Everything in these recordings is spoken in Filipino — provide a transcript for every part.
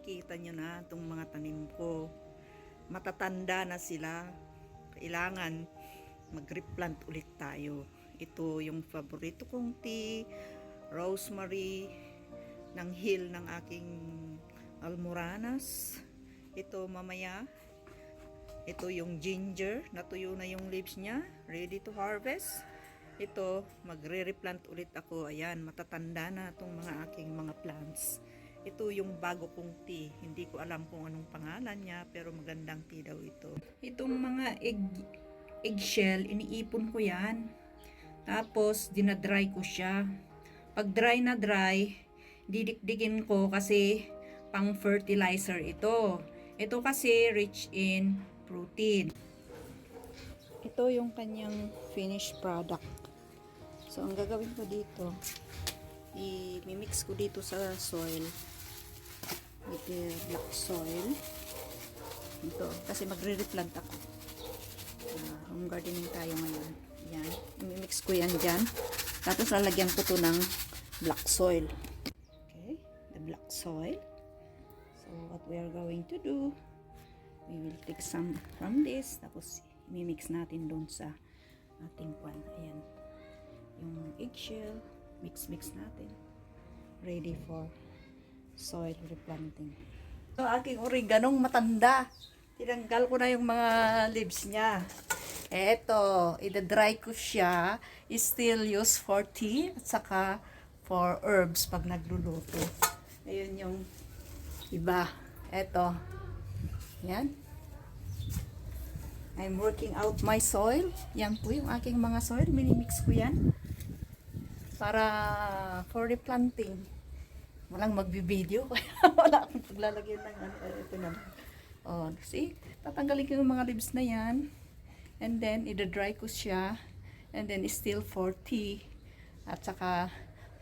nakikita nyo na itong mga tanim ko. Matatanda na sila. Kailangan mag-replant ulit tayo. Ito yung paborito kong tea, rosemary, ng hill ng aking almoranas. Ito mamaya. Ito yung ginger, natuyo na yung leaves niya, ready to harvest. Ito, magre-replant ulit ako. Ayan, matatanda na itong mga aking mga plants. Ito yung bago kong tea. Hindi ko alam kung anong pangalan niya, pero magandang tea daw ito. Itong mga eggshell, iniipon ko yan. Tapos, dinadry ko siya. Pag dry na dry, didikdikin ko kasi pang fertilizer ito. Ito kasi rich in protein. Ito yung kanyang finished product. So, ang gagawin ko dito, i-mix ko dito sa soil with the black soil. Ito, kasi magre-replant ako. Home gardening tayo ngayon. Yan, i-mix ko yan dyan. Tapos lalagyan ko to ng black soil. Okay, the black soil. So, what we are going to do, we will take some from this, tapos i-mix natin doon sa ating pan. Ayan. Yung eggshell, mix natin. Ready for soil replanting. So, aking oreganong matanda. Tinanggal ko na yung mga leaves niya. Eto, i-dry ko siya. Still use for tea at saka for herbs pag nagluluto. Ayun yung iba. Eto. Yan. I'm working out my soil. Yan po yung aking mga soil. Minimix ko yan. Para for replanting. Walang magbibideo. Wala akong paglalagyan ng ano. Ito na. Oh, see? Tatanggalin ko yung mga leaves na yan. And then, i-dry ko siya. And then, still for tea. At saka,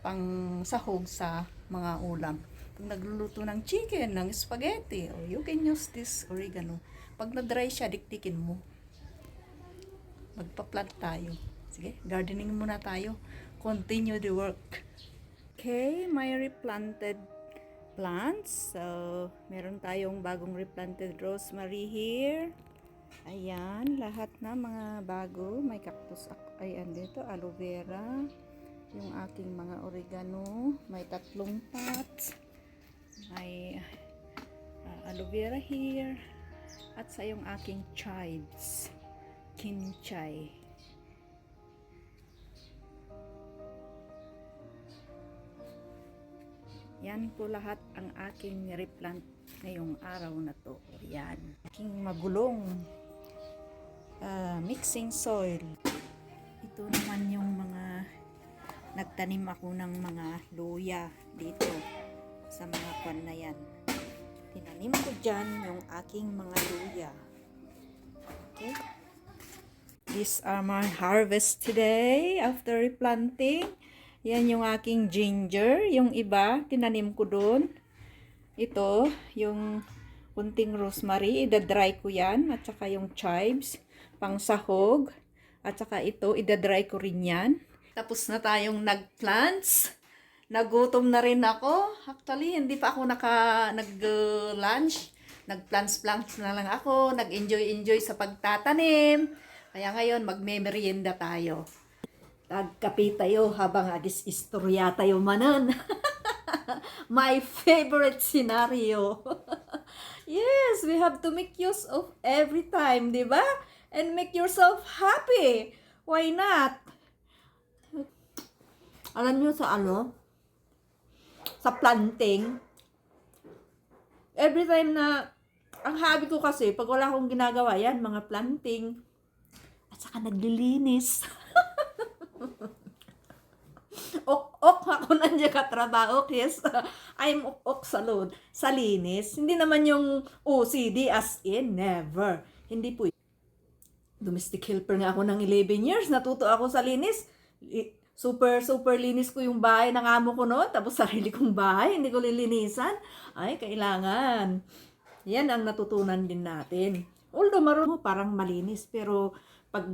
pang sahog sa mga ulam. Pag nagluluto ng chicken, ng spaghetti, oh, you can use this oregano. Pag na-dry siya, diktikin mo. Magpa-plant tayo. Sige, gardening muna tayo. Continue the work. Okay, may replanted plants. So, meron tayong bagong replanted rosemary here. Ayan, lahat na mga bago. May cactus, ayan dito, aloe vera. Yung aking mga oregano. May 3 pots. May aloe vera here. At sa yung aking chives. Kimchi. Yan po lahat ang aking replant ngayong araw na to. Yan. Aking magulong mixing soil. Ito naman yung mga nagtanim ako ng mga luya dito sa mga kwan na yan. Tinanim ko dyan yung aking mga luya. Okay. These are my harvest today after replanting. Yan yung aking ginger. Yung iba, tinanim ko doon. Ito, yung kunting rosemary. Ida-dry ko yan. At saka yung chives, pang sahog. At saka ito, ida-dry ko rin yan. Tapos na tayong nag-plants. Nagutom na rin ako. Actually, hindi pa ako nag-lunch. Nag-plants na lang ako. Nag-enjoy sa pagtatanim. Kaya ngayon, magme-merienda tayo. Tagkape tayo habang agis-istorya tayo manan. My favorite scenario. Yes, we have to make use of every time, di ba? And make yourself happy. Why not? Alam niyo sa ano? Sa planting. Every time na, ang hobby ko kasi, pag wala akong ginagawa, yan, mga planting. At saka naglilinis. Ok ako nandiyan katrabaho. Yes, I'm ok sa linis. Hindi naman yung OCD as in, never. Hindi po. Domestic helper nga ako ng 11 years. Natuto ako sa linis. Super linis ko yung bahay ng amo ko noon. Tapos sarili kong bahay, hindi ko lilinisan. Ay, kailangan. Yan ang natutunan din natin. Although marunong parang malinis. Pero pag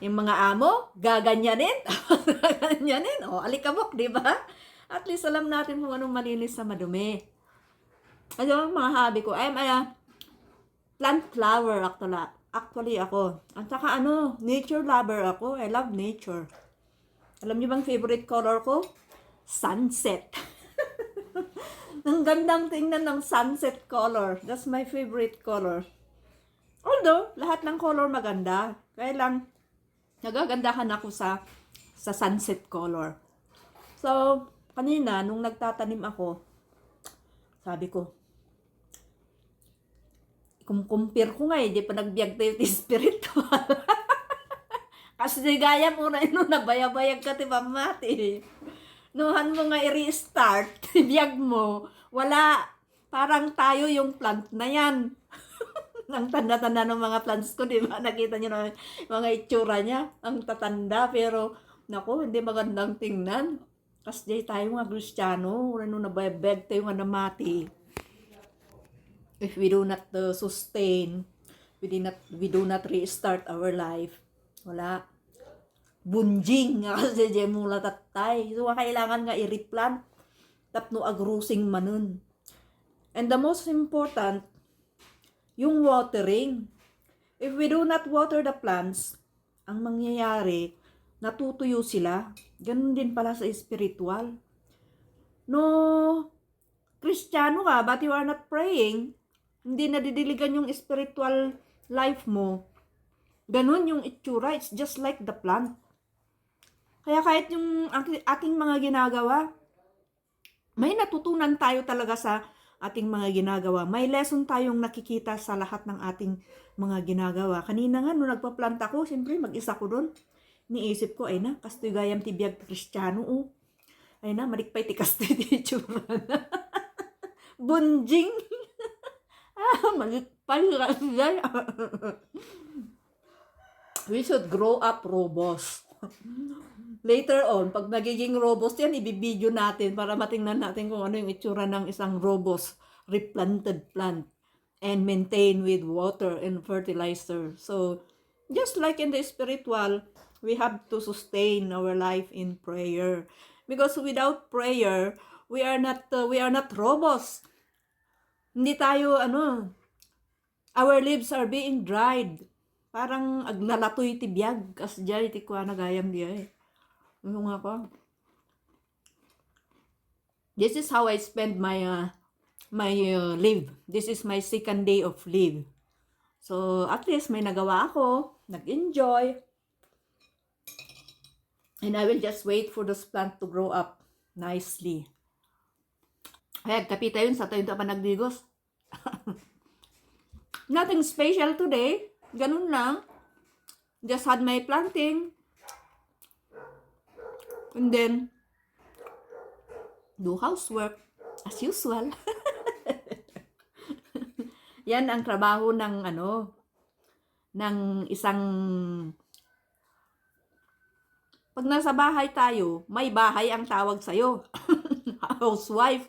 yung mga amo, gaganyanin. Gaganyanin. O, alikabok, di ba? At least alam natin kung anong malinis sa madumi. Ano yung mga hobby ko? I'm a plant flower actually. Actually ako. At saka ano, nature lover ako. I love nature. Alam niyo bang favorite color ko? Sunset. Ang gandang tingnan ng sunset color. That's my favorite color. Although, lahat ng color maganda. Kaya lang, nagagandahan ako sa sunset color. So, kanina, nung nagtatanim ako, sabi ko, compare ko nga di pa nagbiag tayo ti spiritual. Kasi gaya mo na ino, nabayabayag ka ti mamati. Nuhan mo nga i-restart, biyag mo, wala, parang tayo yung plant na yan. Ang tanda-tanda ng mga plants ko, di ba? Nakita nyo na mga itsura niya, ang tatanda, pero, naku, hindi magandang tingnan. Kasi tayo nga Kristiyano, ano nabayabag tayo nga namati. If we do not sustain, we do not restart our life, wala. Bunjing nga kasi di mula tatay. So, kailangan nga i-replant. Tapno agrusing manun. And the most important, yung watering. If we do not water the plants, ang mangyayari, natutuyo sila. Ganun din pala sa spiritual. No, Kristiyano ka, but you are not praying, hindi nadidiligan yung spiritual life mo. Ganun yung itsura. It's just like the plant. Kaya kahit yung ating mga ginagawa, may natutunan tayo talaga sa ating mga ginagawa. May lesson tayong nakikita sa lahat ng ating mga ginagawa. Kanina nga, nung nagpa-plant ako, siyempre mag-isa ko doon. Niisip ko, ay na, kastoy gayam ti biyag Kristiyano, oh. Ay na, malikpay ti kastoy ti itsura na. Bunjing. Malikpay kasi. We should grow up robust. Later on, pag nagiging robust yan, ibibideo natin para matingnan natin kung ano yung itsura ng isang robust replanted plant and maintain with water and fertilizer. So, just like in the spiritual, we have to sustain our life in prayer. Because without prayer, we are not robust. Hindi tayo, our lips are being dried. Parang agnalatoy ti biyag, as dyan, iti kwa nagayam diya eh. Ano nga ko? This is how I spend my leave. This is my second day of leave. So, at least may nagawa ako, nag-enjoy. And I will just wait for this plant to grow up nicely. Kaya kapita yun sa tayo pa nagdigos. Nothing special today. Ganun lang. Just had my planting. And then, do housework. As usual. Yan ang trabaho ng ng isang, pag nasa bahay tayo, may bahay ang tawag sa'yo. Housewife.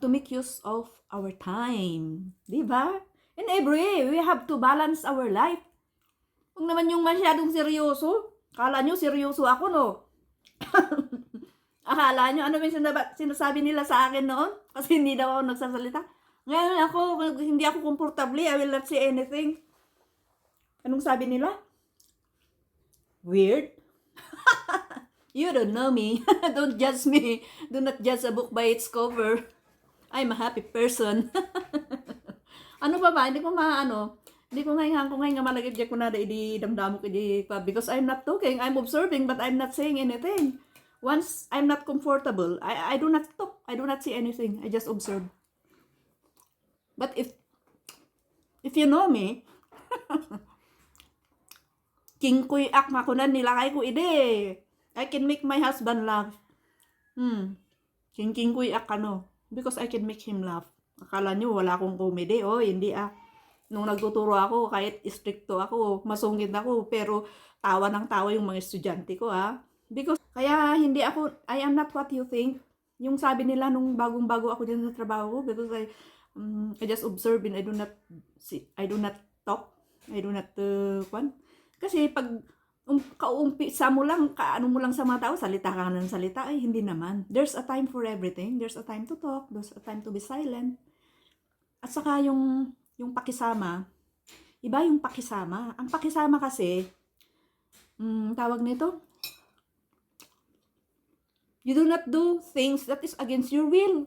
To make use of our time. Diba? In every way, we have to balance our life. Huwag naman yung masyadong seryoso. Akala nyo seryoso ako, no? Akala nyo, ano yung sinasabi nila sa akin noon? Kasi hindi daw ako nagsasalita. Ngayon ako, hindi ako komportable, I will not say anything. Anong sabi nila? Weird? You don't know me. Don't judge me. Do not judge a book by its cover. I'm a happy person. Ano pa ba? Hindi ko ngayon malagay ko na di damdamo ko di pa. Because I'm not talking, I'm observing, but I'm not saying anything. Once I'm not comfortable, I do not talk. I do not say anything. I just observe. But if you know me, king kuy ak makunan nilakay ko ide. I can make my husband laugh. King kuy ak because I can make him laugh. Akala nyo wala akong comedy. Oh, hindi ah. Nung nagtuturo ako, kahit stricto ako, masungit ako, pero tawa ng tawa yung mga estudyante ko ah. Because, kaya hindi ako, I am not what you think. Yung sabi nila nung bagong-bago ako dyan sa trabaho ko, because I just observe and I do not talk. I do not, kasi pag Kauumpisa mo lang, kaano mo lang sa mga tao, salita ka ng salita, ay hindi naman. There's a time for everything. There's a time to talk, there's a time to be silent. At saka yung pakisama, iba yung pakisama. Ang pakisama kasi, tawag nito, you do not do things that is against your will.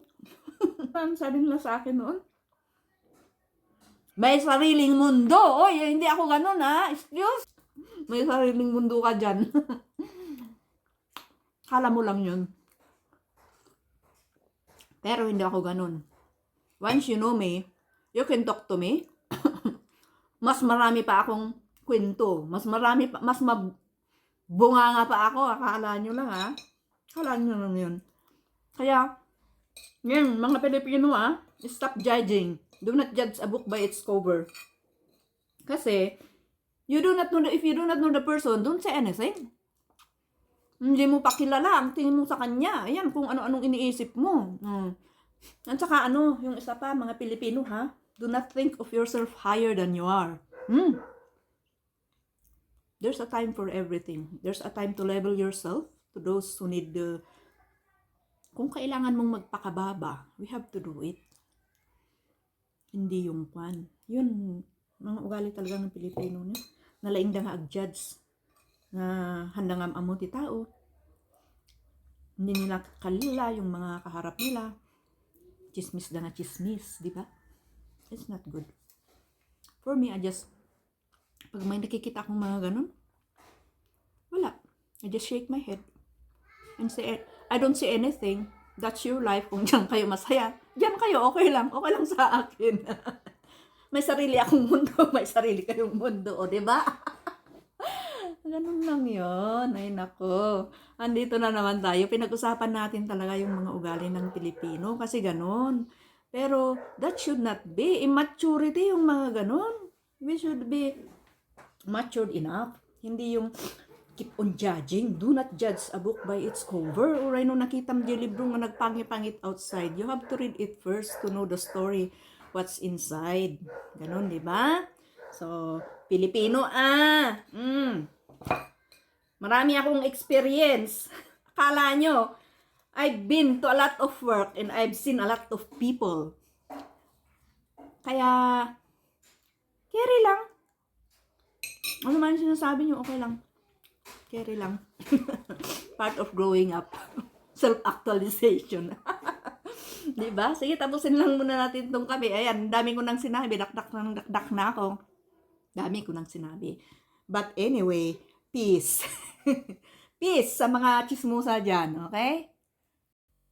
Ang sabi nila sa akin noon, may sariling mundo. Oy, hindi ako ganun ha. Excuse? May sariling mundo ka dyan. Kala mo lang yun. Pero hindi ako ganun. Once you know me, you can talk to me. Mas marami pa akong kwento. Mas marami pa, mas mabunga nga pa ako. Akala nyo lang ha. Akala nyo lang yun. Kaya, ngayon, mga Pilipino stop judging. Do not judge a book by its cover. Kasi, if you do not know the person, don't say anything. Hindi mo pa kilala, ang tingin mo sa kanya. Ayan, kung ano-anong iniisip mo. At saka yung isa pa, mga Pilipino do not think of yourself higher than you are. There's a time for everything. There's a time to level yourself to those who need kung kailangan mong magpakababa, we have to do it. Hindi yung kwan. Yun, mga ugali talaga ng Pilipino niya. Nalaing da nga ag-judge na handa nga amo ti tao. Hindi nila kalila yung mga kaharap nila. Chismis da nga chismis, di ba? It's not good. For me, pag may nakikita akong mga ganun, wala. I just shake my head and say, I don't see anything. That's your life. Kung diyan kayo masaya, diyan kayo, okay lang sa akin. May sarili akong mundo, may sarili kayong mundo, o diba? Ganun lang yun. Ay nako. Andito na naman tayo. Pinag-usapan natin talaga yung mga ugali ng Pilipino kasi ganun. Pero that should not be. Immaturity yung mga ganun. We should be matured enough. Hindi yung keep on judging. Do not judge a book by its cover. Or ano, nakita mo yung libro nga nagpangit-pangit outside. You have to read it first to know the story, what's inside. Ganon, di ba? So, Pilipino, marami akong experience. Akala nyo, I've been to a lot of work and I've seen a lot of people. Kaya, carry lang. Ano man sinasabi nyo, okay lang. Carry lang. Part of growing up. Self-actualization. Diba? Sige, tapusin lang muna natin itong kape. Ayan, dami ko nang sinabi. Dakdak na ako. Dami ko nang sinabi. But anyway, peace. Peace sa mga chismosa dyan. Okay?